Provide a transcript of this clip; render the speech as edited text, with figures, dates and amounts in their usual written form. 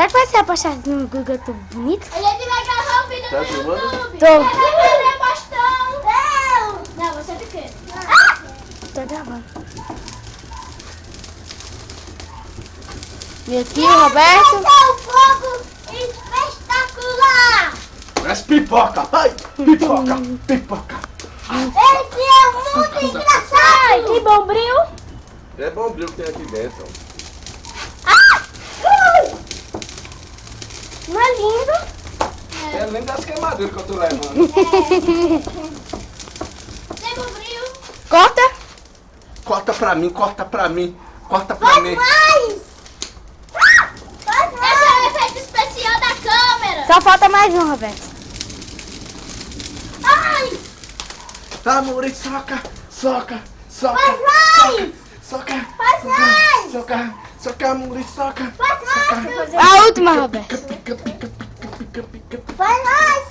Será que vai ser a postagem no Google Tudo bonito? A gente vai gravar um vídeo Tá no filmando? YouTube. Tô. Vai fazer postão. Não, você é pequeno. Tô gravando. Meu tio Roberto. Esse é o fogo espetacular. Mas pipoca! Ai! Pipoca! Pipoca! Esse é muito engraçado. Que bombril. É bombril que tem aqui dentro. Não é lindo? É além das queimaduras que eu tô levando. Tem bombril. Corta. Corta pra mim, corta pra mim, corta pra mim. Mais. Esse é o efeito especial da câmera. Só falta mais um, Roberto. Ai. Tá, Maurício, soca, soca, soca, Faz mais. soca, Faz mais. soca, soca, Maurício, soca. Faz mais. A última, Roberto. Pica, pica, pica, pica, pica, pica. Faz mais.